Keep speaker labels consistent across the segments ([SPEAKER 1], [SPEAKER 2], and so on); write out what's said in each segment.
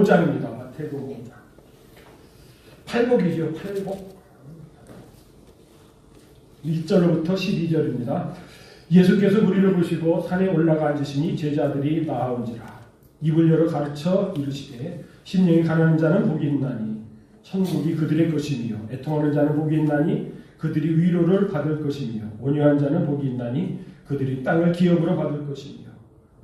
[SPEAKER 1] 5장입니다. 마태복음 5장. 팔복이죠. 팔복. 1절부터 12절입니다. 예수께서 무리를 보시고 산에 올라가 앉으시니 제자들이 나아온지라. 입을 열어 가르쳐 이르시되 심령이 가난한 자는 복이 있나니 천국이 그들의 것이며 애통하는 자는 복이 있나니 그들이 위로를 받을 것이며 온유한 자는 복이 있나니 그들이 땅을 기업으로 받을 것이며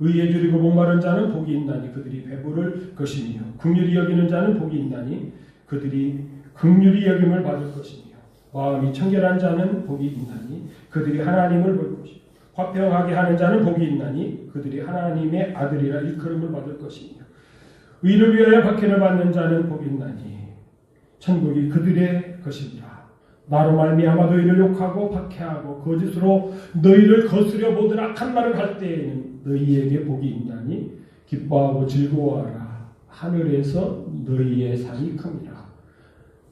[SPEAKER 1] 의에 줄이고 목마른 자는 복이 있나니 그들이 배부를 것이며 긍휼히 여기는 자는 복이 있나니 그들이 긍휼히 여김을 받을 것이며 마음이 청결한 자는 복이 있나니 그들이 하나님을 볼 것이며 화평하게 하는 자는 복이 있나니 그들이 하나님의 아들이라 일컬음을 받을 것이며 의를 위하여 박해를 받는 자는 복이 있나니 천국이 그들의 것이니라. 나로 말미암아 너희를 욕하고 박해하고 거짓으로 너희를 거스려 모든 악한 말을 할 때에는 너희에게 복이 있나니 기뻐하고 즐거워하라. 하늘에서 너희의 상이 큽니다.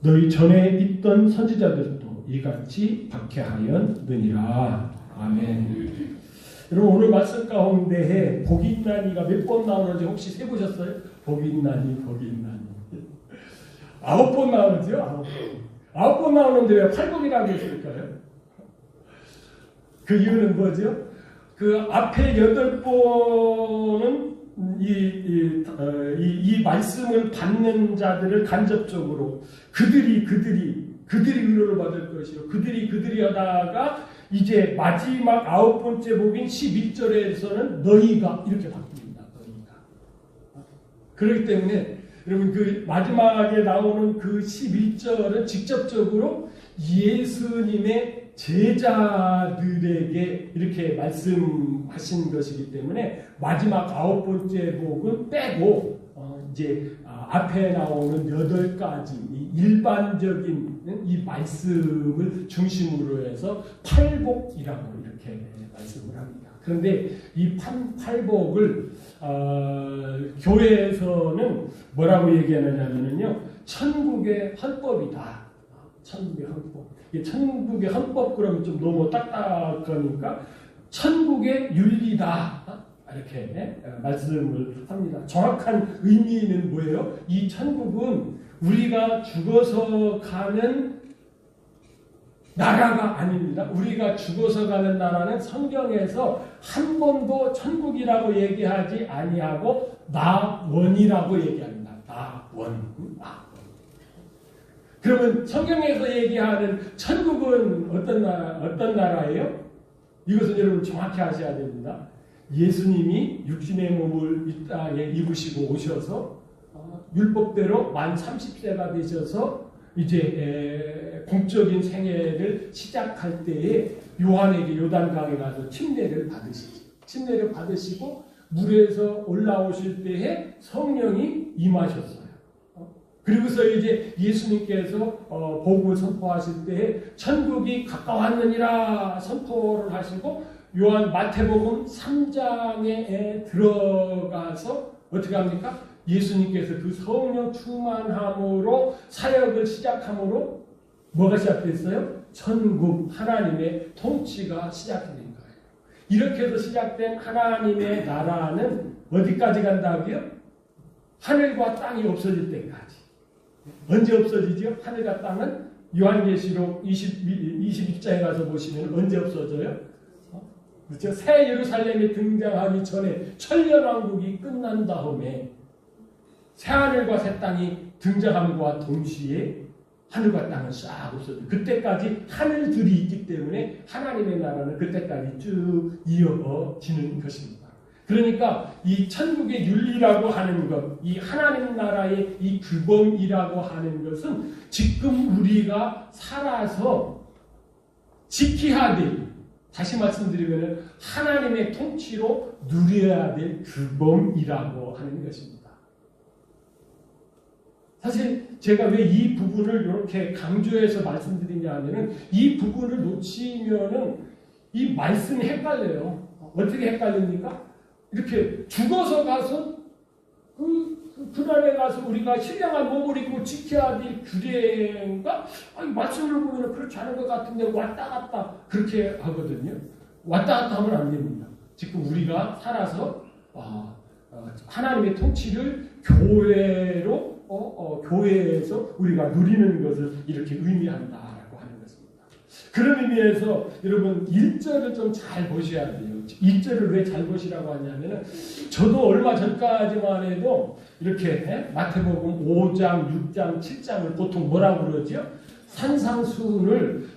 [SPEAKER 1] 너희 전에 있던 선지자들도 이같이 박해하였느니라. 아멘. 여러분 오늘 말씀 가운데에 복이 있나니가 몇 번 나오는지 혹시 세보셨어요? 복이 있나니 복이 있나니 9번 나오죠? 9번 나오는데 왜 8복이라고 했을까요? 그 이유는 뭐죠? 그 앞에 8번은 이 말씀을 받는 자들을 간접적으로 그들이 위로를 받을 것이요 그들이 하다가 이제 마지막 9번째 복인 11절에서는 너희가 이렇게 바뀝니다. 너희가. 그렇기 때문에 여러분 그 마지막에 나오는 그 11절은 직접적으로 예수님의 제자들에게 이렇게 말씀하신 것이기 때문에 마지막 9번째 복은 빼고 이제 앞에 나오는 8가지 일반적인 이 말씀을 중심으로 해서 팔복이라고 이렇게 말씀을 합니다. 그런데 이 팔복을 교회에서는 뭐라고 얘기하느냐면요, 천국의 헌법이다. 천국의 헌법. 천국의 헌법 그러면 좀 너무 딱딱하니까 천국의 윤리다. 이렇게 말씀을 합니다. 정확한 의미는 뭐예요? 이 천국은 우리가 죽어서 가는 나라가 아닙니다. 우리가 죽어서 가는 나라는 성경에서 한 번도 천국이라고 얘기하지 아니하고 나원이라고 얘기합니다. 나원. 그러면 성경에서 얘기하는 천국은 어떤 나라예요? 이것은 여러분 정확히 아셔야 됩니다. 예수님이 육신의 몸을 이 땅에 입으시고 오셔서 율법대로 만 30세가 되셔서 이제 공적인 생애를 시작할 때에 요한에게 요단강에 가서 침례를 받으시고 물에서 올라오실 때에 성령이 임하셨어요. 그리고서 이제 예수님께서 복음을 선포하실 때에 천국이 가까웠느니라 선포를 하시고 요한 마태복음 3장에 들어가서 어떻게 합니까? 예수님께서 그 성령 충만함으로 사역을 시작함으로 뭐가 시작됐어요? 천국 하나님의 통치가 시작된 거예요. 이렇게 해서 시작된 하나님의 나라는 어디까지 간다고요? 하늘과 땅이 없어질 때까지. 언제 없어지죠? 하늘과 땅은 요한계시록 22장에 가서 보시면 언제 없어져요? 그렇죠? 새 예루살렘이 등장하기 전에 천년왕국이 끝난 다음에 새 하늘과 새 땅이 등장함과 동시에 하늘과 땅은 싹 없어져요. 그때까지 하늘들이 있기 때문에 하나님의 나라는 그때까지 쭉 이어지는 것입니다. 그러니까 이 천국의 윤리라고 하는 것, 이 하나님 나라의 이 규범이라고 하는 것은 지금 우리가 살아서 지켜야 될, 다시 말씀드리면 하나님의 통치로 누려야 될 규범이라고 하는 것입니다. 사실 제가 왜 이 부분을 이렇게 강조해서 말씀드리냐 하면은 이 부분을 놓치면은 이 말씀이 헷갈려요. 어떻게 헷갈립니까? 이렇게 죽어서 가서 그날에 가서 우리가 신령한 몸을 입고 지켜야 될 규례인가? 말씀을 보면 그렇지 않은 것 같은데 왔다 갔다 그렇게 하거든요. 왔다 갔다 하면 안 됩니다. 지금 우리가 살아서 하나님의 통치를 교회로 교회에서 우리가 누리는 것을 이렇게 의미한다라고 하는 것입니다. 그런 의미에서 여러분 1절을 좀 잘 보셔야 돼요. 1절을 왜 잘 보시라고 하냐면은 저도 얼마 전까지만 해도 이렇게 마태복음 5장, 6장, 7장을 보통 뭐라고 그러죠? 산상수훈을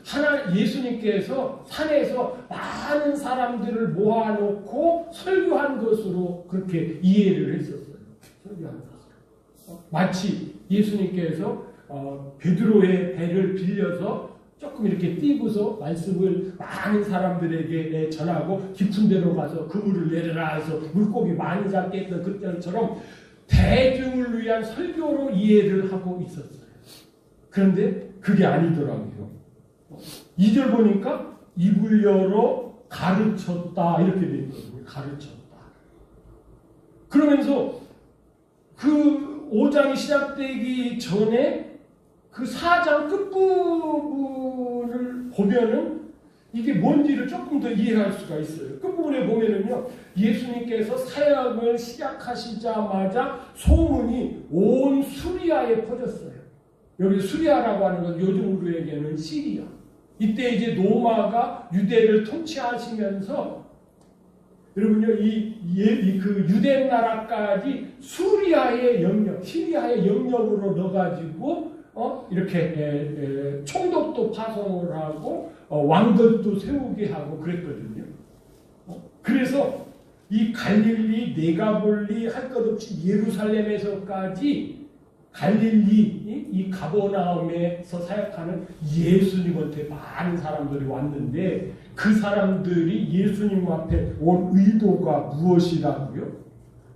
[SPEAKER 1] 예수님께서 산에서 많은 사람들을 모아놓고 설교한 것으로 그렇게 이해를 했었어요. 설교한 것으로. 마치 예수님께서 베드로의 배를 빌려서 조금 이렇게 띄고서 말씀을 많은 사람들에게 전하고 깊은 데로 가서 그물을 내려라 해서 물고기 많이 잡게 했던 그때처럼 대중을 위한 설교로 이해를 하고 있었어요. 그런데 그게 아니더라고요. 2절 보니까 입을 열어 가르쳤다 이렇게 되어 있거든요. 가르쳤다. 그러면서 그 5장이 시작되기 전에 그 4장 끝부분을 보면은 이게 뭔지를 조금 더 이해할 수가 있어요. 끝부분에 보면은요, 예수님께서 사역을 시작하시자마자 소문이 온 수리아에 퍼졌어요. 여기 수리아라고 하는 건 요즘 우리에게는 시리아. 이때 이제 로마가 유대를 통치하시면서 여러분요, 그 유대 나라까지 수리아의 영역, 시리아의 영역으로 넣어가지고 이렇게 총독도 파송을 하고 왕들도 세우게 하고 그랬거든요. 그래서 이 갈릴리, 네가볼리 할 것 없이 예루살렘에서까지 갈릴리, 이 가버나움에서 사역하는 예수님한테 많은 사람들이 왔는데 그 사람들이 예수님 앞에 온 의도가 무엇이라고요?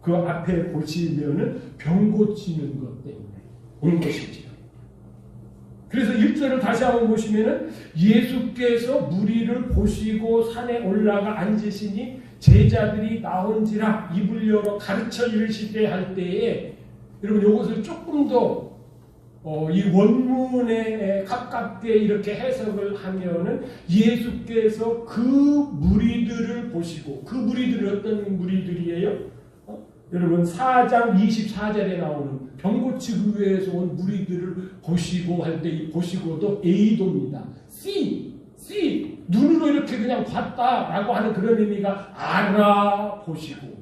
[SPEAKER 1] 그 앞에 보시면은 병 고치는 것 때문에 온 것이지요. 그래서 1절을 다시 한번 보시면은 예수께서 무리를 보시고 산에 올라가 앉으시니 제자들이 나온지라 입을 열어 가르쳐 이르시되 할 때에 여러분 이것을 조금 더 이 원문에 가깝게 이렇게 해석을 하면은 예수께서 그 무리들을 보시고 그 무리들은 어떤 무리들이에요? 여러분 4장 24절에 나오는 병고치기 위해서 온 무리들을 보시고 할 때 이 보시고도 A도입니다. C 눈으로 이렇게 그냥 봤다라고 하는 그런 의미가 알아보시고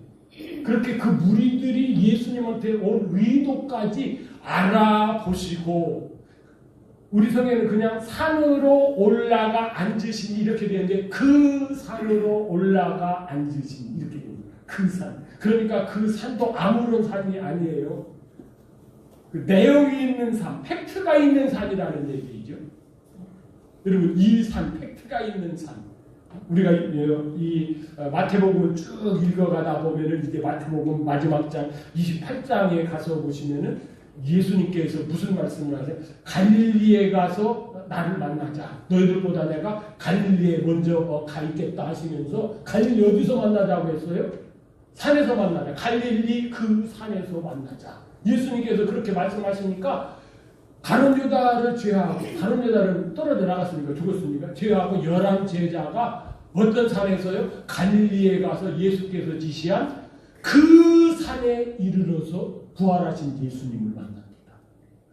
[SPEAKER 1] 그렇게 그 무리들이 예수님한테 온 의도까지 알아보시고 우리 성에는 그냥 산으로 올라가 앉으시니 이렇게 되는데 그 산으로 올라가 앉으시니 이렇게 됩니다. 그 산. 그러니까 그 산도 아무런 산이 아니에요. 그 내용이 있는 산, 팩트가 있는 산이라는 얘기죠. 여러분 이 산, 팩트가 있는 산. 우리가 이 마태복음을 쭉 읽어가다 보면은 이제 마태복음 마지막 장 28장에 가서 보시면은 예수님께서 무슨 말씀을 하세요? 갈릴리에 가서 나를 만나자. 너희들보다 내가 갈릴리에 먼저 가 있겠다 하시면서 갈릴리 어디서 만나자고 했어요? 산에서 만나자. 갈릴리 그 산에서 만나자. 예수님께서 그렇게 말씀하시니까 가룟 유다를 제하고 가룟 유다는 떨어져 나갔으니까 죽었으니까 제하고 11 제자가 어떤 산에서요? 갈릴리에 가서 예수께서 지시한 그 산에 이르러서 부활하신 예수님을 만납니다.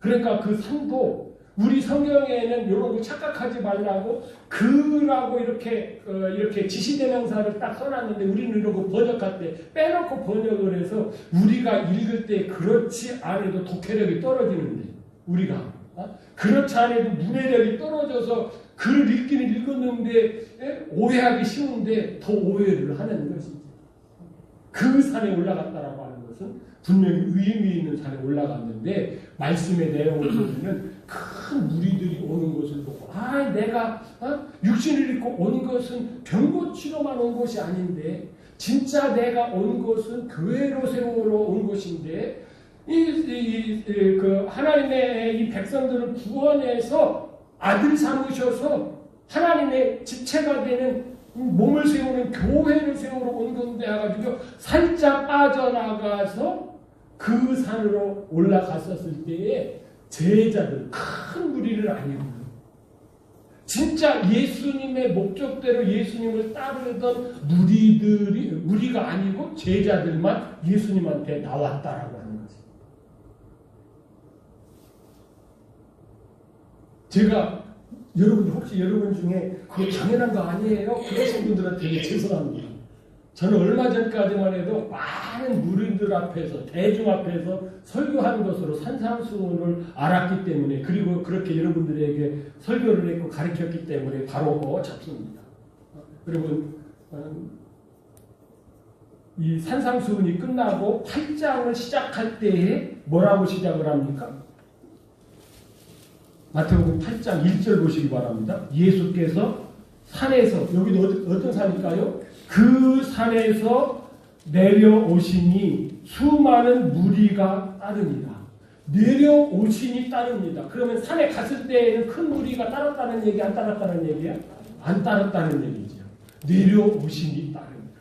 [SPEAKER 1] 그러니까 그 산도 우리 성경에는 이런 거 착각하지 말라고 그라고 이렇게 지시대명사를 딱 써놨는데 우리는 이런 거 번역할 때 빼놓고 번역을 해서 우리가 읽을 때 그렇지 않아도 독해력이 떨어지는데 우리가 그렇지 않아도 문해력이 떨어져서 글을 읽기는 읽었는데 오해하기 쉬운데 더 오해를 하는 것이죠. 그 산에 올라갔다라고 하는 것은 분명히 의미 있는 산에 올라갔는데 말씀의 내용을 보면 큰 무리들이 오는 것을 보고 내가 육신을 입고 온 것은 병 고치러만 온 것이 아닌데 진짜 내가 온 것은 교회로 세우러 온 것인데 그 하나님의 이 백성들을 구원해서 아들 삼으셔서 하나님의 지체가 되는 몸을 세우는 교회를 세우러 온 건데 해가지고 살짝 빠져나가서 그 산으로 올라갔었을 때에 제자들 큰 무리를 아니고 진짜 예수님의 목적대로 예수님을 따르던 무리가 아니고 제자들만 예수님한테 나왔다라고 하는 거죠. 제가 혹시 여러분 중에 그거 당연한 거 아니에요? 그러신 분들은 되게 죄송합니다. 저는 얼마 전까지만 해도 많은 무리들 앞에서 대중 앞에서 설교한 것으로 산상수훈을 알았기 때문에 그리고 그렇게 여러분들에게 설교를 했고 가르쳤기 때문에 바로 잡습니다. 여러분 이 산상수훈이 끝나고 8장을 시작할 때에 뭐라고 시작을 합니까? 마태복음 8장 1절 보시기 바랍니다. 예수께서 산에서 여기도 어떤 산일까요? 그 산에서 내려오시니 수많은 무리가 따르니라. 내려오시니 따릅니다. 그러면 산에 갔을 때에는 큰 무리가 따랐다는 얘기, 안 따랐다는 얘기야? 안 따랐다는 얘기죠. 내려오시니 따릅니다.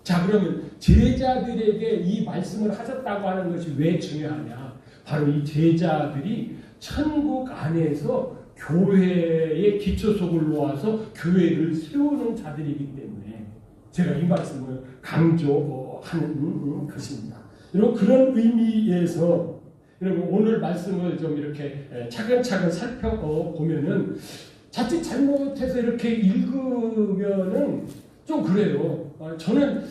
[SPEAKER 1] 자, 그러면 제자들에게 이 말씀을 하셨다고 하는 것이 왜 중요하냐? 바로 이 제자들이 천국 안에서 교회의 기초석을 놓아서 교회를 세우는 자들이기 때문에 제가 이 말씀을 강조하는 것입니다. 여러분 그런 의미에서 여러분 오늘 말씀을 좀 이렇게 차근차근 살펴보면은 자칫 잘못해서 이렇게 읽으면은 좀 그래요. 저는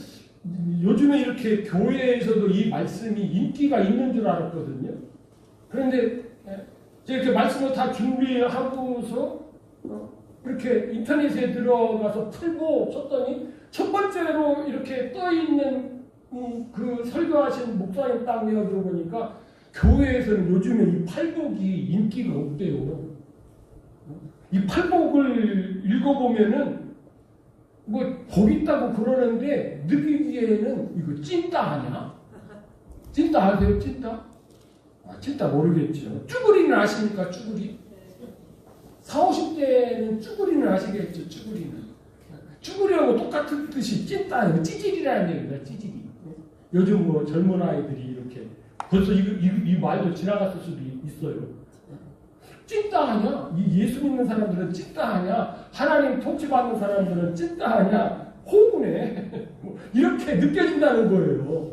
[SPEAKER 1] 요즘에 이렇게 교회에서도 이 말씀이 인기가 있는 줄 알았거든요. 그런데 이렇게 말씀을 다 준비하고서 이렇게 인터넷에 들어가서 풀고 쳤더니 첫 번째로 이렇게 떠있는 그 설교하신 목사님 딱 내가 들어보니까 교회에서는 요즘에 이 팔복이 인기가 없대요. 이 팔복을 읽어보면은 뭐 복 있다고 그러는데 느끼기에는 이거 찐따 아니야? 찐따 아세요? 찐따? 찐따 모르겠죠. 쭈구리는 아십니까? 쭈구리? 40, 50대는 쭈구리는 아시겠죠? 쭈구리하고 똑같은 뜻이 찐따, 찌질이라는 얘기입니다. 찌질이. 요즘 뭐 젊은 아이들이 이렇게 벌써 이 말도 지나갔을 수도 있어요. 찐따 아니야? 예수 믿는 사람들은 찐따 아니야? 하나님 통치받는 사람들은 찐따 아니야? 호구네. 이렇게 느껴진다는 거예요.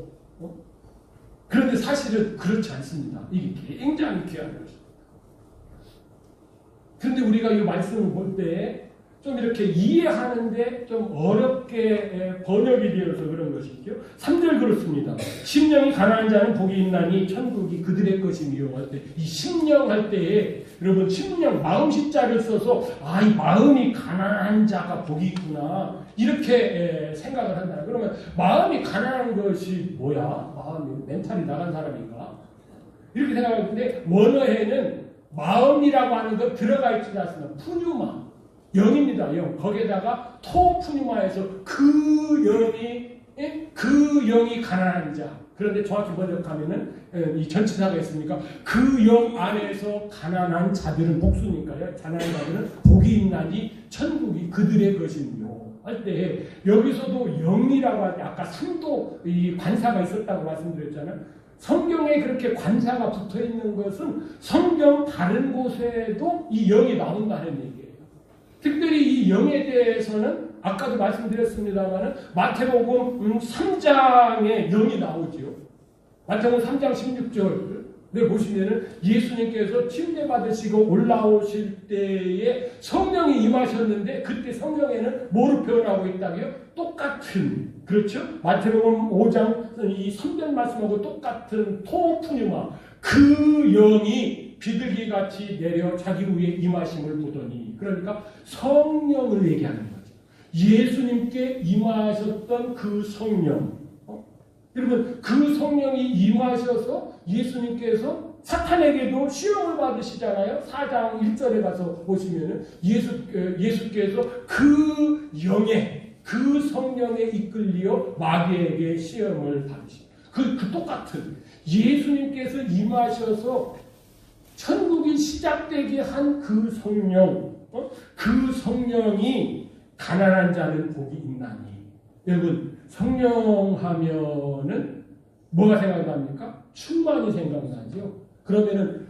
[SPEAKER 1] 그런데 사실은 그렇지 않습니다. 이게 굉장히 귀한 것입니다. 그런데 우리가 이 말씀을 볼 때 좀 이렇게 이해하는데 좀 어렵게 번역이 되어서 그런 것이죠. 3절 그렇습니다. 심령이 가난한 자는 복이 있나니 천국이 그들의 것이며 할 때 이 심령 할 때에 여러분 심령 마음 십자를 써서 이 마음이 가난한 자가 복이 있구나 이렇게 생각을 한다. 그러면 마음이 가난한 것이 뭐야? 마음이 멘탈이 나간 사람인가? 이렇게 생각하는데 원어에는 마음이라고 하는 것 들어가 있지 않습니다. 푸뉴마 영입니다. 영. 거기에다가 토푸뉴마에서 그 영이 가난한 자. 그런데 정확히 번역하면은 이 전치사가 있으니까 그 영 안에서 가난한 자들은 복수니까요. 가난한 자들은 복이 있나니 천국이 그들의 것이며 할 때 여기서도 영이라고 할 때 아까 3도 이 관사가 있었다고 말씀드렸잖아요. 성경에 그렇게 관사가 붙어 있는 것은 성경 다른 곳에도 이 영이 나온다는 얘기예요. 특별히 이 영에 대해서는 아까도 말씀드렸습니다만 마태복음 3장에 영이 나오죠. 마태복음 3장 16절에 보시면은 예수님께서 침례 받으시고 올라오실 때에 성령이 임하셨는데 그때 성령에는 뭐로 표현하고 있다고요? 똑같은 그렇죠? 마태복음 5장 이 선별 말씀하고 똑같은 토푸뉴마 그 영이 비둘기같이 내려 자기 위에 임하심을 보더니 그러니까 성령을 얘기하는 거죠. 예수님께 임하셨던 그 성령 여러분 그 성령이 임하셔서 예수님께서 사탄에게도 시험을 받으시잖아요. 4장 1절에 가서 보시면은 예수께서 그 영에 그 성령에 이끌려 마귀에게 시험을 받으십니다. 그 똑같은 예수님께서 임하셔서 천국이 시작되게 한 그 성령, 그 성령이 가난한 자는 복이 있나니. 여러분 성령 하면은 뭐가 생각납니까? 충만이 생각나죠. 그러면은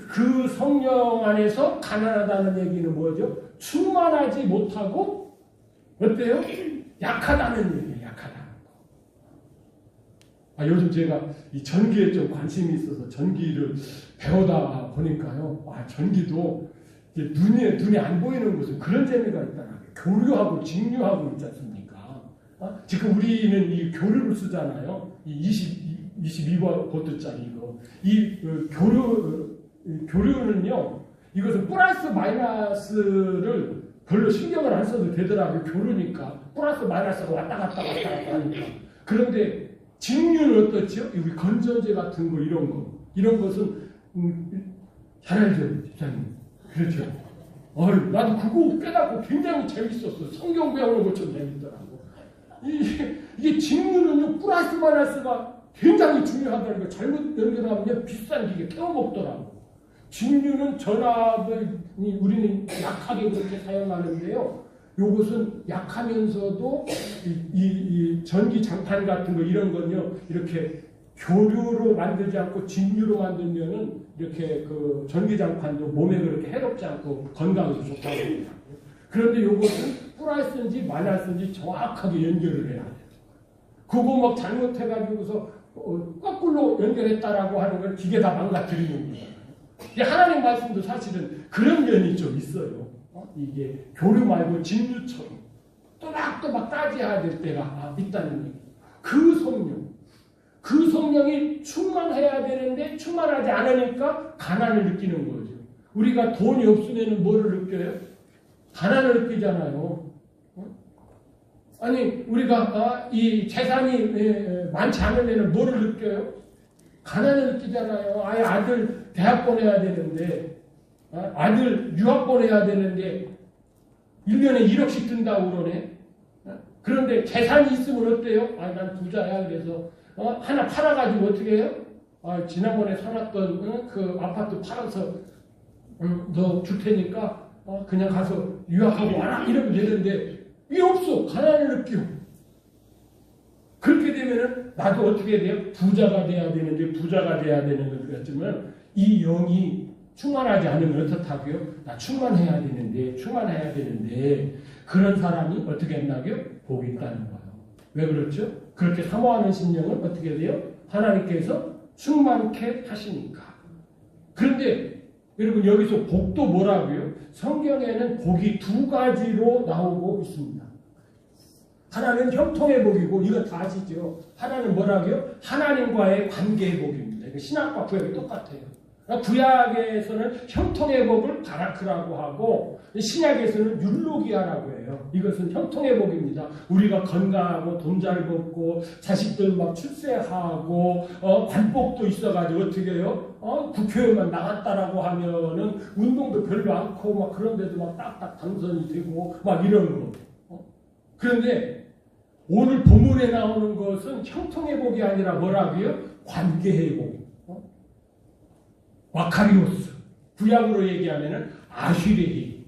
[SPEAKER 1] 그 성령 안에서 가난하다는 얘기는 뭐죠? 충만하지 못하고 어때요? 약하다는 얘기예요. 약하다는 거. 요즘 제가 이 전기에 좀 관심이 있어서 전기를 배우다 보니까요. 전기도 이제 눈에 안 보이는 곳은 그런 재미가 있다는 게 교류하고 직류하고 있지 않습니까? 지금 우리는 이 교류를 쓰잖아요. 이 22V짜리 이거. 교류는요. 이것은 플러스 마이너스를 별로 신경을 안 써도 되더라고요. 교류니까. 플러스 마이너스가 왔다 갔다 하니까. 그런데 직류는 어떻죠? 우리 건전제 같은 거 이런 것은 잘 알죠, 집사님. 그렇죠. 나도 그거 깨닫고 굉장히 재밌었어. 성경 배우는 것처럼 재밌더라고. 이게 직류는요, 플러스 마이너스가 굉장히 중요하다는 거. 잘못 연결하면 비싼 기계 태워먹더라고. 직류는 전압을 우리는 약하게 그렇게 사용하는데요. 요것은 약하면서도 이 전기 장판 같은 거 이런 건요, 이렇게 교류로 만들지 않고 직류로 만들면은 이렇게 그 전기 장판도 몸에 그렇게 해롭지 않고 건강에도 좋다고 합니다. 그런데 요것은 플러스인지 마이너스인지 정확하게 연결을 해야 돼요. 그거 막 잘못해가지고서 거꾸로 연결했다라고 하는 건 기계 다 망가뜨리는 거예요. 하나님 말씀도 사실은 그런 면이 좀 있어요. 이게 교류 말고 직류처럼 또박또박 따져야 될 때가 있다는 얘기. 그 성령이 충만해야 되는데 충만하지 않으니까 가난을 느끼는 거죠. 우리가 돈이 없으면 뭐를 느껴요? 가난을 느끼잖아요. 아니 우리가 이 재산이 많지 않으면 뭐를 느껴요? 가난을 느끼잖아요. 아들 대학 보내야 되는데, 아들 유학 보내야 되는데, 1년에 1억씩 든다고 그러네. 그런데 재산이 있으면 어때요? 난 부자야. 그래서, 하나 팔아가지고 어떻게 해요? 지난번에 사놨던 그 아파트 팔아서, 너 줄 테니까, 그냥 가서 유학하고 와라. 이러면 되는데, 이게 없어. 가난을 느껴. 그렇게 되면은 나도 어떻게 돼요? 부자가 돼야 되는데 부자가 돼야 되는 것 같지만 이 영이 충만하지 않으면 어떻다고요? 나 충만해야 되는데 그런 사람이 어떻게 한다고요? 복이 있다는 거예요. 왜 그렇죠? 그렇게 사모하는 심령은 어떻게 돼요? 하나님께서 충만케 하시니까. 그런데 여러분 여기서 복도 뭐라고요? 성경에는 복이 두 가지로 나오고 있습니다. 하나는 형통의 복이고 이건 다 아시죠? 하나는 뭐라고요? 하나님과의 관계의 복입니다. 이거 신약과 구약이 똑같아요. 구약에서는 형통의 복을 바라크라고 하고 신약에서는 율로기아라고 해요. 이것은 형통의 복입니다. 우리가 건강하고 돈 잘 벌고 자식들 막 출세하고 관복도 있어가지고 어떻게 해요? 국회의원만 나갔다라고 하면은 운동도 별로 않고 막 그런데도 막 딱딱 당선이 되고 막 이런 거. 그런데 오늘 본문에 나오는 것은 형통의 복이 아니라 뭐라고요? 관계의 복. 마카리오스. 구약으로 얘기하면은 아슈레이.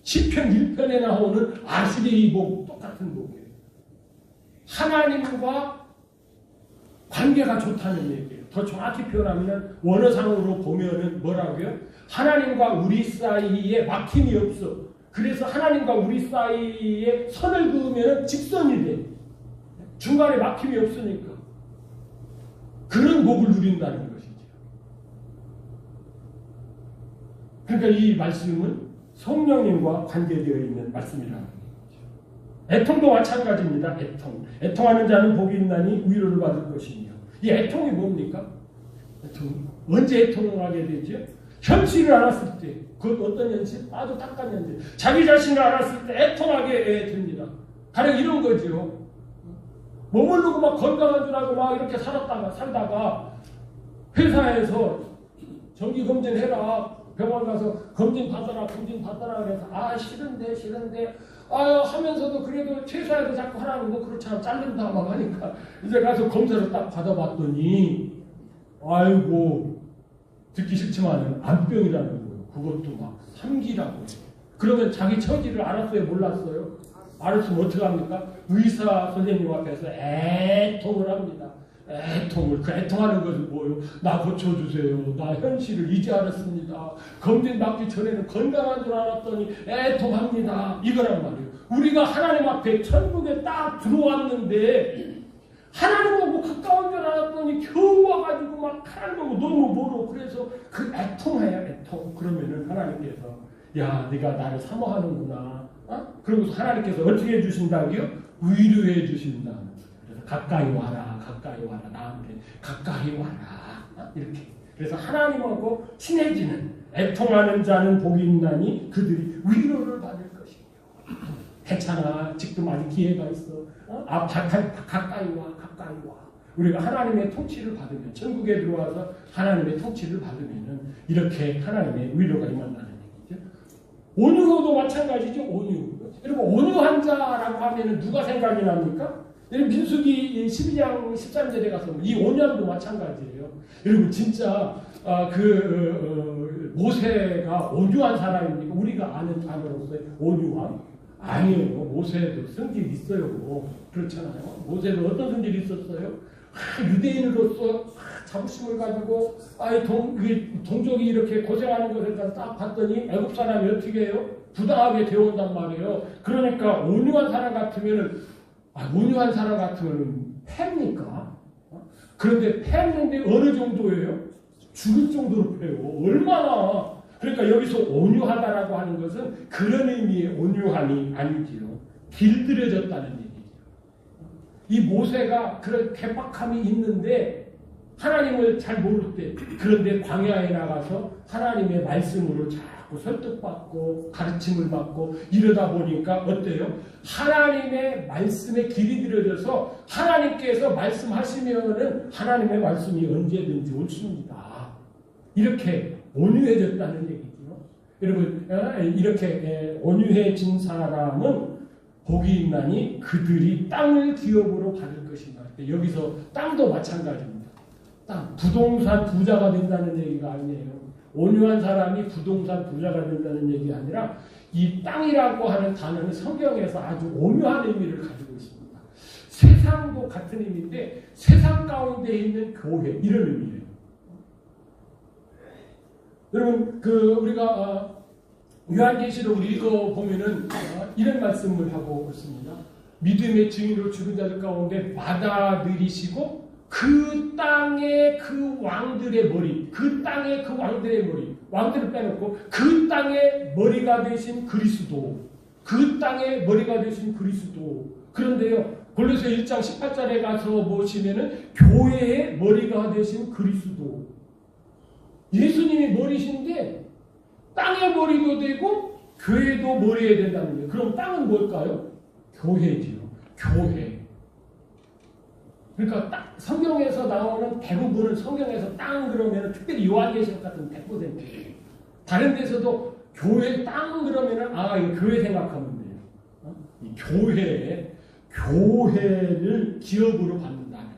[SPEAKER 1] 시편 1편에 나오는 아슈레이 복 똑같은 복이에요. 하나님과 관계가 좋다는 얘기예요. 더 정확히 표현하면 원어상으로 보면은 뭐라고요? 하나님과 우리 사이에 막힘이 없어. 그래서 하나님과 우리 사이에 선을 그으면 직선이 돼. 중간에 막힘이 없으니까. 그런 복을 누린다는 것이죠. 그러니까 이 말씀은 성령님과 관계되어 있는 말씀이라는 거죠. 애통도 마찬가지입니다. 애통하는 자는 복이 있나니 위로를 받을 것이며. 이 애통이 뭡니까? 언제 애통을 하게 되죠? 현실을 알았을 때. 그것 어떤 현실? 아주 딱한 현실. 자기 자신을 알았을 때 애통하게 됩니다. 가령 이런 거죠. 머무르고 막 건강한 줄 알고 막 이렇게 살다가 회사에서 정기검진 해라. 병원 가서 검진 받아라 그래서 싫은데 하면서도 그래도 퇴사해도 자꾸 하라는 거 그렇잖아. 자른다 막 하니까 이제 가서 검사를 딱 받아봤더니 아이고 듣기 싫지만은 암병이라는 거예요. 그것도 막 3기라고. 그러면 자기 처지를 알았어요? 몰랐어요? 알았으면 어떻게 합니까? 의사 선생님 앞에서 애통을 합니다. 그 애통하는 것은 뭐예요? 나 고쳐주세요. 나 현실을 이제 알았습니다. 검진 받기 전에는 건강한 줄 알았더니 애통합니다. 이거란 말이에요. 우리가 하나님 앞에 천국에 딱 들어왔는데 하나님하고 가까운 줄 알았더니 겨우 와가지고 막 하나님하고 너무 멀어. 그래서 그 애통해야 애통. 그러면은 하나님께서 야, 네가 나를 사모하는구나. 그러고서 하나님께서 어떻게 해주신다고요? 위로해 주신다. 그래서 가까이 와라, 가까이 와라, 나한테 가까이 와라. 이렇게. 그래서 하나님하고 친해지는 애통하는 자는 복이 있나니 그들이 위로를 받을 것이며. 괜찮아. 지금 아직 기회가 있어. 가까이 와, 가까이 와. 우리가 하나님의 통치를 받으면, 천국에 들어와서 하나님의 통치를 받으면은 이렇게 하나님의 위로가 임한다는 얘기죠. 온유도 마찬가지죠. 온유. 여러분, 온유한 자라고 하면은 누가 생각이 납니까? 여러분, 민수기 12장 13절에 가서 이 온유함도 마찬가지예요. 여러분, 진짜 모세가 온유한 사람입니까? 우리가 아는 단어로서의 온유함? 아니에요. 모세도 성질이 있어요. 그렇잖아요. 모세도 어떤 성질이 있었어요? 유대인으로서 자부심을 가지고 동족이 이렇게 고생하는 것을 딱 봤더니 애국 사람이 어떻게 해요? 부당하게 되어온단 말이에요. 그러니까 온유한 사람 같으면 패입니까? 그런데 패했는데 어느 정도예요? 죽을 정도로 패요. 얼마나. 그러니까 여기서 온유하다라고 하는 것은 그런 의미의 온유함이 아니지요. 길들여졌다는 얘기죠. 이 모세가 그런 개박함이 있는데 하나님을 잘 모를 때, 그런데 광야에 나가서 하나님의 말씀으로 자꾸 설득받고 가르침을 받고 이러다 보니까 어때요? 하나님의 말씀에 길이 들여져서 하나님께서 말씀하시면은 하나님의 말씀이 언제든지 옳습니다. 이렇게 온유해졌다는 얘기죠. 여러분, 이렇게 온유해진 사람은 복이 있나니 그들이 땅을 기업으로 받을 것인가. 여기서 땅도 마찬가지입니다. 땅, 부동산 부자가 된다는 얘기가 아니에요. 온유한 사람이 부동산 부자가 된다는 얘기가 아니라 이 땅이라고 하는 단어는 성경에서 아주 오묘한 의미를 가지고 있습니다. 세상도 같은 의미인데 세상 가운데 있는 교회, 이런 의미예요. 여러분, 우리가 요한계시록을 읽어보면은 이런 말씀을 하고 있습니다. 믿음의 증인으로 죽은 자들 가운데 받아들이시고 그 땅의 그 왕들의 머리, 왕들을 빼놓고 그 땅의 머리가 되신 그리스도, 그런데요, 골로새 1장 18절에 가서 보시면은 교회의 머리가 되신 그리스도, 예수님이 머리신데 땅의 머리도 되고 교회도 머리해야 된다는 거예요. 그럼 땅은 뭘까요? 교회지요. 교회. 그러니까 성경에서 나오는 대부분은 성경에서 땅 그러면 특별히 요한계시록 같은 100%예요. 다른 데서도 교회 땅 그러면은 이거 교회 생각하면 돼요. 이 교회를 기업으로 받는다는 거예요.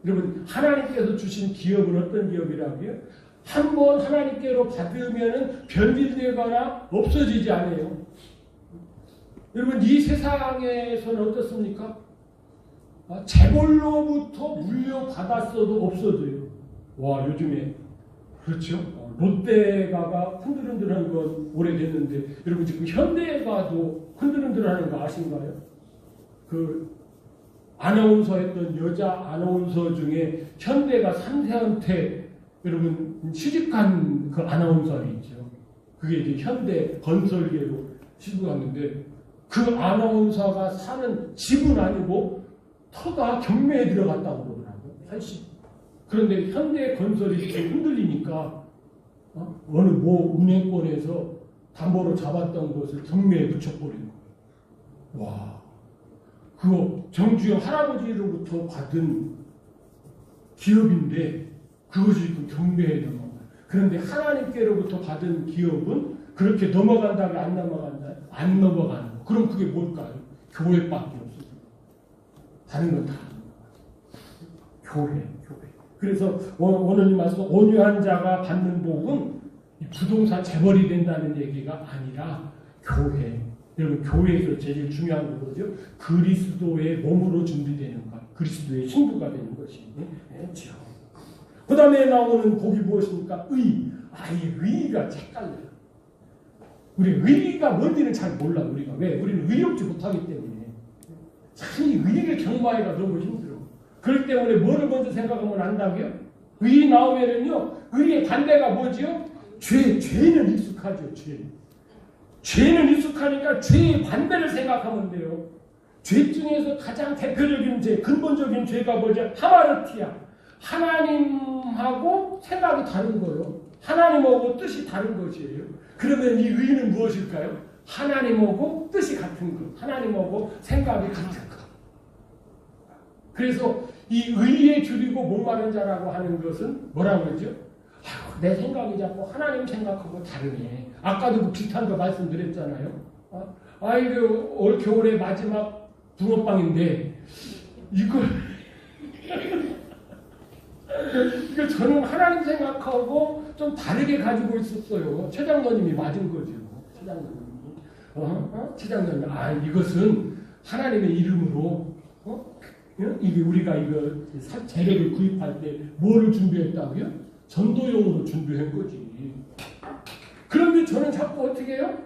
[SPEAKER 1] 여러분, 하나님께서 주신 기업은 어떤 기업이라고요? 한번 하나님께로 받으면은 변질되거나 없어지지 않아요. 여러분, 이 세상에서는 어떻습니까? 재벌로부터 물려받았어도 없어져요. 와, 요즘에 그렇죠? 롯데가가 흔들흔들한 건 오래됐는데 여러분, 지금 현대가도 흔들흔들하는 거 아신가요? 아나운서 했던 여자 아나운서 중에 현대가 3세한테 여러분 취직한 그 아나운서가 있죠. 그게 이제 현대 건설계로 취직했는데 그 아나운서가 사는 집은 아니고 터가 경매에 들어갔다고 그러더라고요. 80. 그런데 현대 건설이 좀 흔들리니까 어느 은행권에서 담보로 잡았던 것을 경매에 붙여버린 거예요. 와, 그거 정주영 할아버지로부터 받은 기업인데 그것이 그 경매에 넘어가요. 그런데 하나님께로부터 받은 기업은 그렇게 넘어간다고 안 넘어간다? 안 넘어가는 거. 그럼 그게 뭘까요? 교회밖에 없어요. 다른 건 다 교회. 그래서 오늘 이 말씀, 온유한 자가 받는 복은 부동산 재벌이 된다는 얘기가 아니라 교회. 여러분, 교회에서 제일 중요한 건 뭐죠? 그리스도의 몸으로 준비되는 것, 그리스도의 신부가 되는 것이죠. 그 다음에 나오는 복이 무엇입니까? 이 의가 헷갈려요. 우리 의가 뭔지는 잘 몰라, 우리가. 왜? 우리는 의롭지 못하기 때문에. 참 이 의를 경마하기가 너무 힘들어. 그렇기 때문에 뭐를 먼저 생각하면 안다고요? 의 나오면은요, 의의 반대가 뭐지요? 죄는 익숙하죠, 죄. 죄는 익숙하니까 죄의 반대를 생각하면 돼요. 죄 중에서 가장 대표적인 죄, 근본적인 죄가 뭐죠? 하마르티야. 하나님하고 생각이 다른 거예요. 하나님하고 뜻이 다른 것이에요. 그러면 이 의는 무엇일까요? 하나님하고 뜻이 같은 것, 하나님하고 생각이 같은 것. 그래서 이 의에 줄이고 목마른 자라고 하는 것은 뭐라고 그러죠? 내 생각이 자꾸 하나님 생각하고 다르네. 아까도 그 비슷한 거 말씀드렸잖아요. 이거 올 겨울의 마지막 붕어빵인데 이거 저는 하나님 생각하고 좀 다르게 가지고 있었어요. 최장로님이 맞은 거죠. 최장로님이 이것은 하나님의 이름으로 이게 우리가 이거 재료를 구입할 때 뭐를 준비했다고요? 전도용으로 준비한 거지. 그런데 저는 자꾸 어떻게 해요?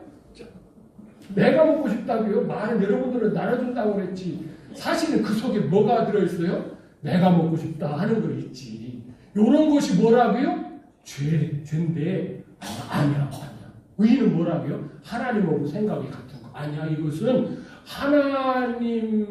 [SPEAKER 1] 내가 먹고 싶다고요? 말은 여러분들은 나눠준다고 그랬지. 사실은 그 속에 뭐가 들어있어요? 내가 먹고 싶다 하는 거 있지. 요런 것이 뭐라고요? 죄인데 아니야. 의는 뭐라고요? 하나님하고 생각이 같은 거. 아니야. 이것은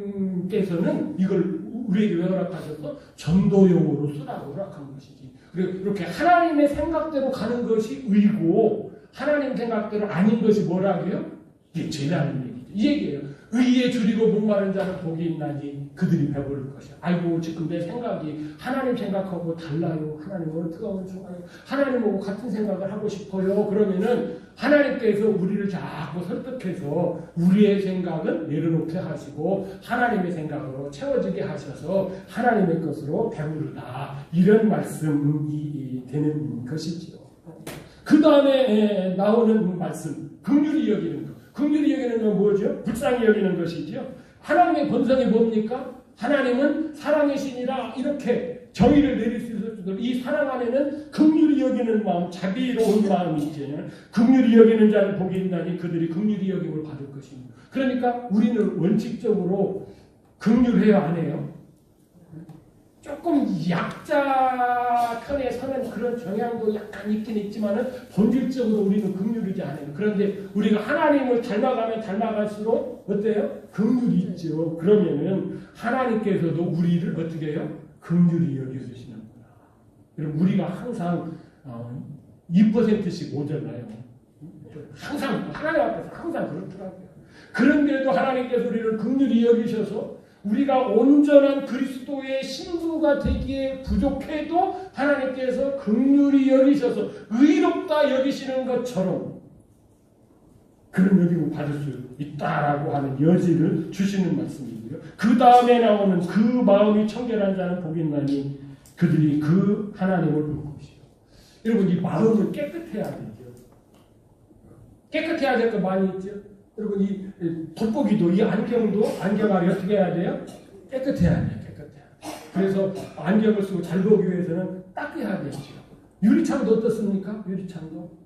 [SPEAKER 1] 하나님께서는 이걸 우리에게 왜 허락하셔서 전도용으로 쓰라고 허락한 것이지. 그렇게 하나님의 생각대로 가는 것이 의고 하나님 생각대로 아닌 것이 뭐라고요? 이게 죄라는 얘기죠. 이 얘기예요. 의에 줄이고 목마른 자는 복이 있나니 그들이 배부를 것이야. 아이고 지금 내 생각이 하나님 생각하고 달라요. 하나님은 뜨거운 좋아요. 하나님하고 같은 생각을 하고 싶어요. 그러면은 하나님께서 우리를 자꾸 설득해서 우리의 생각은 내려놓게 하시고 하나님의 생각으로 채워지게 하셔서 하나님의 것으로 배부르다. 이런 말씀이 되는 것이지요. 그 다음에 나오는 말씀, 긍휼히 여기는 것. 긍휼히 여기는 건 뭐죠? 불쌍히 여기는 것이죠. 하나님의 본성이 뭡니까? 하나님은 사랑의 신이라 이렇게 정의를 내릴 수 있을 정도로 이 사랑 안에는 긍휼히 여기는 마음, 자비로운 마음이 있잖아요. 긍휼히 여기는 자는 복이 있나니 그들이 긍휼히 여김을 받을 것입니다. 그러니까 우리는 원칙적으로 긍휼해요, 안 해요? 조금 약자 편에 서는 그런 경향도 약간 있긴 있지만은 본질적으로 우리는 긍휼이지 않아요. 그런데 우리가 하나님을 닮아가면 닮아갈수록 어때요? 긍휼이 있죠. 그러면은 하나님께서도 우리를 어떻게 해요? 긍휼히 여겨주시는구나. 그럼 우리가 항상 2%씩 오잖아요. 항상 하나님 앞에서 항상 그렇더라고요. 그런데도 하나님께서 우리를 긍휼히 여기셔서 우리가 온전한 그리스도의 신부가 되기에 부족해도 하나님께서 긍휼히 여기셔서 의롭다 여기시는 것처럼 그런 여김을 받을 수 있다라고 하는 여지를 주시는 말씀이고요. 그 다음에 나오는 그 마음이 청결한 자는 복이 있나니 그들이 그 하나님을 볼 것이요. 여러분 이 마음은 깨끗해야 되죠. 깨끗해야 될 거 많이 있죠. 여러분 이 돋보기도 이 안경알이 어떻게 해야 돼요? 깨끗해야 돼요. 깨끗해야 돼요. 그래서 안경을 쓰고 잘 보기 위해서는 닦아야 되죠. 유리창도 어떻습니까? 유리창도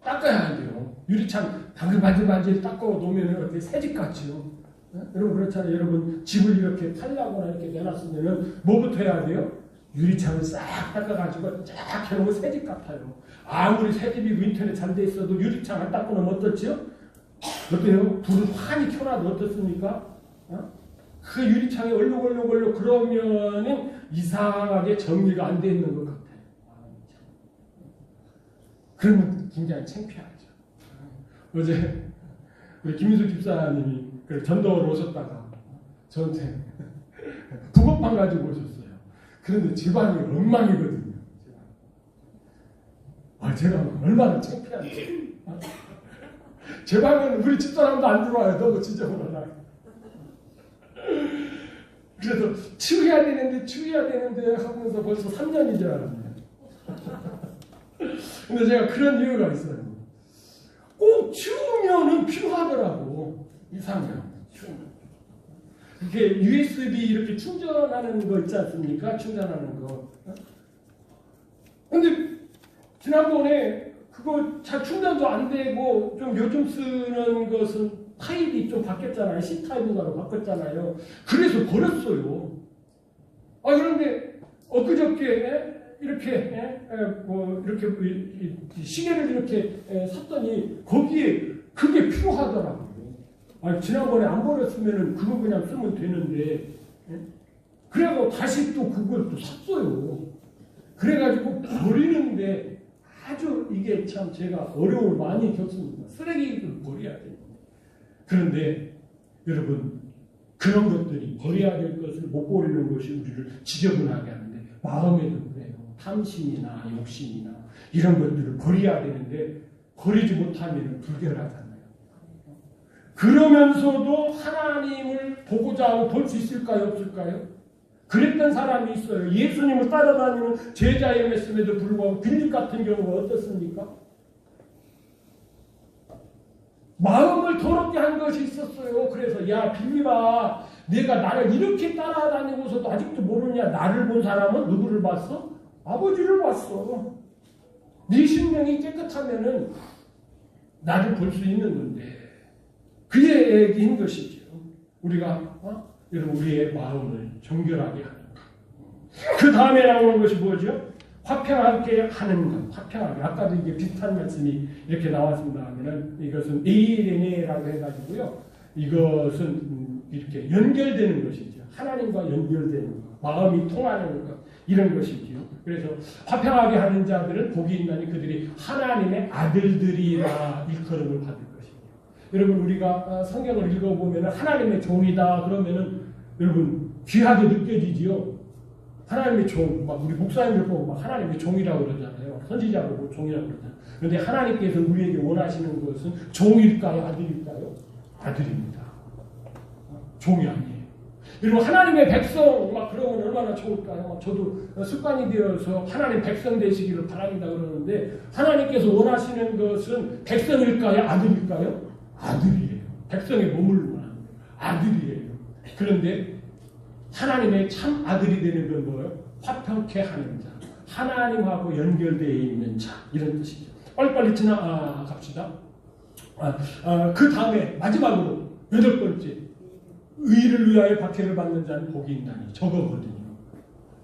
[SPEAKER 1] 닦아야 돼요. 유리창 반질반질 닦아 놓으면 어떻게 새집 같죠? 네? 여러분 그렇잖아요. 여러분 집을 이렇게 팔라거나 이렇게 내놨으면은 뭐부터 해야 돼요? 유리창을 싹 닦아가지고 쫙 해놓으면 새집 같아요. 아무리 새집이 인터넷 잘 돼 있어도 유리창 안 닦고 놓으면 어떻죠? 어때요? 불을 환히 켜놔도 어떻습니까? 그 유리창에 얼룩얼룩 그러면은 이상하게 정리가 안 돼 있는 것 같아요. 그러면 굉장히 창피하죠. 어제 우리 김민수 집사님이 전도로 오셨다가 저한테 붕어빵 가지고 오셨어요. 그런데 집안이 엉망이거든요. 제가 얼마나 창피한지. 제 방은 우리 집사람도 안 들어와요. 너무 지저분하다. 그래서 치워야 되는데 하면서 벌써 3년이 지났네요. 근데 제가 그런 이유가 있어요. 꼭 치우면은 필요하더라고. 이상해요. 이렇게 USB 이렇게 충전하는 거 있지 않습니까? 충전하는 거. 근데 지난번에 그거 잘 충전도 안 되고 좀 요즘 쓰는 것은 타입이 좀 바뀌었잖아요. C타입으로 바꿨잖아요. 그래서 버렸어요. 그런데 엊그저께 이렇게 시계를 이렇게 샀더니 거기에 그게 필요하더라고요. 지난번에 안 버렸으면은 그거 그냥 쓰면 되는데, 그래서 다시 또 그걸 또 샀어요. 그래가지고 버리는데 아주 이게 참 제가 어려움을 많이 겪습니다. 쓰레기를 버려야 돼요. 그런데 여러분, 그런 것들이 버려야 될 것을 못 버리는 것이 우리를 지저분하게 하는데, 마음에도 그래요. 탐심이나 욕심이나 이런 것들을 버려야 되는데 버리지 못하면 불결하잖아요. 그러면서도 하나님을 보고자 하고 볼 수 있을까요? 없을까요? 그랬던 사람이 있어요. 예수님을 따라다니는 제자였음에도 불구하고 빌립 같은 경우가 어떻습니까? 마음을 더럽게 한 것이 있었어요. 그래서 야 빌립아, 내가 나를 이렇게 따라다니고서도 아직도 모르냐? 나를 본 사람은 누구를 봤어? 아버지를 봤어. 네 심령이 깨끗하면은 나를 볼 수 있는 건데, 그 얘기인 것이죠. 우리가 여러분 우리의 마음을 정결하게 하는 것. 그 다음에 나오는 것이 뭐죠? 화평하게 하는 것. 화평하게. 아까도 이게 비슷한 말씀이 이렇게 나왔습니다 하면은 이것은 에이레네라고 해가지고요. 이것은 이렇게 연결되는 것이죠. 하나님과 연결되는 것. 마음이 통하는 것. 이런 것이지요. 그래서 화평하게 하는 자들은 복이 있나니 그들이 하나님의 아들들이라 일컬음을 받을 것입니다. 여러분 우리가 성경을 읽어보면 하나님의 종이다 그러면은 여러분 귀하게 느껴지지요. 하나님의 종, 막 우리 목사님들 보고 막 하나님의 종이라고 그러잖아요. 선지자 보고 종이라고 그러잖아요. 그런데 하나님께서 우리에게 원하시는 것은 종일까요? 아들일까요? 아들입니다. 종이 아니에요. 여러분 하나님의 백성 막 그러면 얼마나 좋을까요? 저도 습관이 되어서 하나님 백성 되시기를 바랍니다 그러는데, 하나님께서 원하시는 것은 백성일까요? 아들일까요? 아들이에요. 백성에 머물러만 하는 거예요. 아들이에요. 그런데 하나님의 참 아들이 되는 건 뭐예요? 화평케 하는 자, 하나님하고 연결되어 있는 자, 이런 뜻이죠. 빨리빨리 지나갑시다. 그 다음에 마지막으로 8번째, 의를 위하여 박해를 받는 자는 복이 있나니, 저거거든요.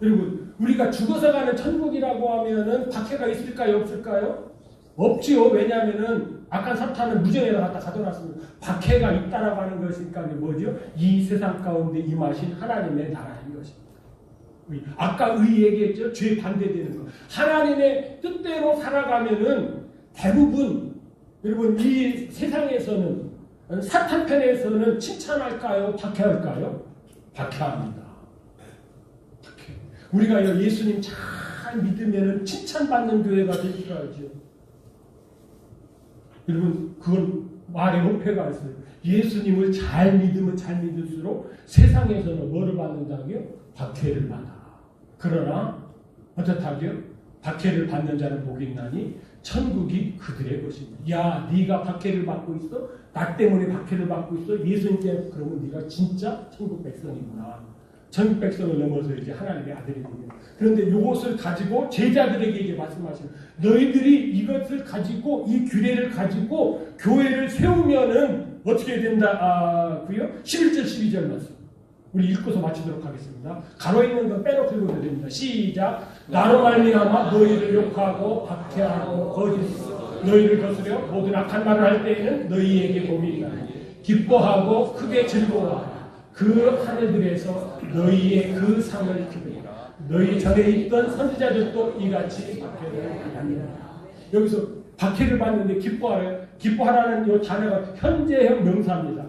[SPEAKER 1] 여러분 우리가 죽어서 가는 천국이라고 하면은 박해가 있을까요? 없을까요? 없지요. 왜냐하면은 악한 사탄은 무정에다 갖다 가둬놨습니다. 박해가 있다라고 하는 것이니까 뭐죠? 이 세상 가운데 임하신 하나님의 나라인 것입니다. 아까 의 얘기했죠? 죄 반대되는 것. 하나님의 뜻대로 살아가면은 대부분 여러분 이 세상에서는 사탄 편에서는 칭찬할까요? 박해할까요? 박해합니다. 박해. 우리가 예수님 잘 믿으면 칭찬받는 교회가 될 줄 알죠. 여러분 그건 말에 어폐가 있어요. 예수님을 잘 믿으면 잘 믿을수록 세상에서는 뭐를 받는다고요? 박해를 받아. 그러나 어떻다고요? 박해를 받는 자는 복이 있나니 천국이 그들의 것입니다. 야, 네가 박해를 받고 있어? 나 때문에 박해를 받고 있어? 예수님 때문에. 그러면 네가 진짜 천국 백성이구나. 천국 백성을 넘어서 이제 하나님의 아들이 됩니다. 그런데 이것을 가지고 제자들에게 이제 말씀하시는, 너희들이 이것을 가지고 이 규례를 가지고 교회를 세우면은 어떻게 된다고요? 11절 12절 말씀. 우리 읽고서 마치도록 하겠습니다. 가로 있는 건 빼놓고 읽어도 됩니다. 시작. 나로 말미암아 너희를 욕하고 박해하고 거짓 너희를 거스려 모든 악한 말을 할 때에는 너희에게 복이 있나니 기뻐하고 크게 즐거워하라. 그 하늘들에서 너희의 그 상을 기쁘리라. 너희 전에 있던 선지자들도 이같이 박해를 받느니라. 여기서 박해를 받는데 기뻐하라는 이 단어가 현재형 명사입니다.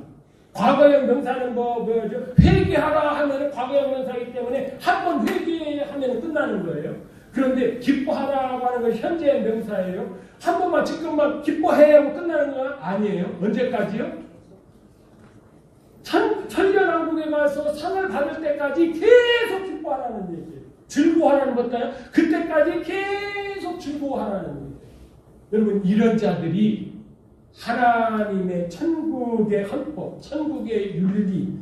[SPEAKER 1] 과거형 명사는 뭐죠? 회개하라 하면 과거형 명사이기 때문에 한 번 회개하면 끝나는 거예요. 그런데 기뻐하라고 하는 건 현재형 명사예요. 한 번만 지금만 기뻐해야 하고 끝나는 건 아니에요. 언제까지요? 천년왕국에 가서 상을 받을 때까지 계속 기뻐하라는 얘기예요. 즐거워하라는 것도요. 그때까지 계속 즐거워하라는 거예요. 여러분 이런 자들이 하나님의 천국의 헌법, 천국의 윤리,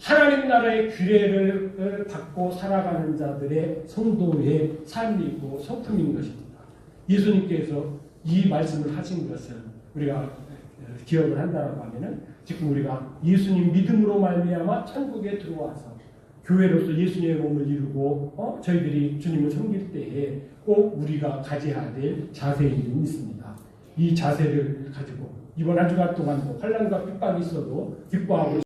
[SPEAKER 1] 하나님 나라의 규례를 받고 살아가는 자들의 성도의 삶이고 성품인 것입니다. 예수님께서 이 말씀을 하신 것은 우리가 기억을 한다고 하면은 지금 우리가 예수님 믿음으로 말미암아 천국에 들어와서 교회로서 예수님의 몸을 이루고 저희들이 주님을 섬길 때에 꼭 우리가 가져야 될 자세는 있습니다. 이 자세를 가지고 이번 한 주간 동안도 환난과 핍박이 있어도 기뻐하고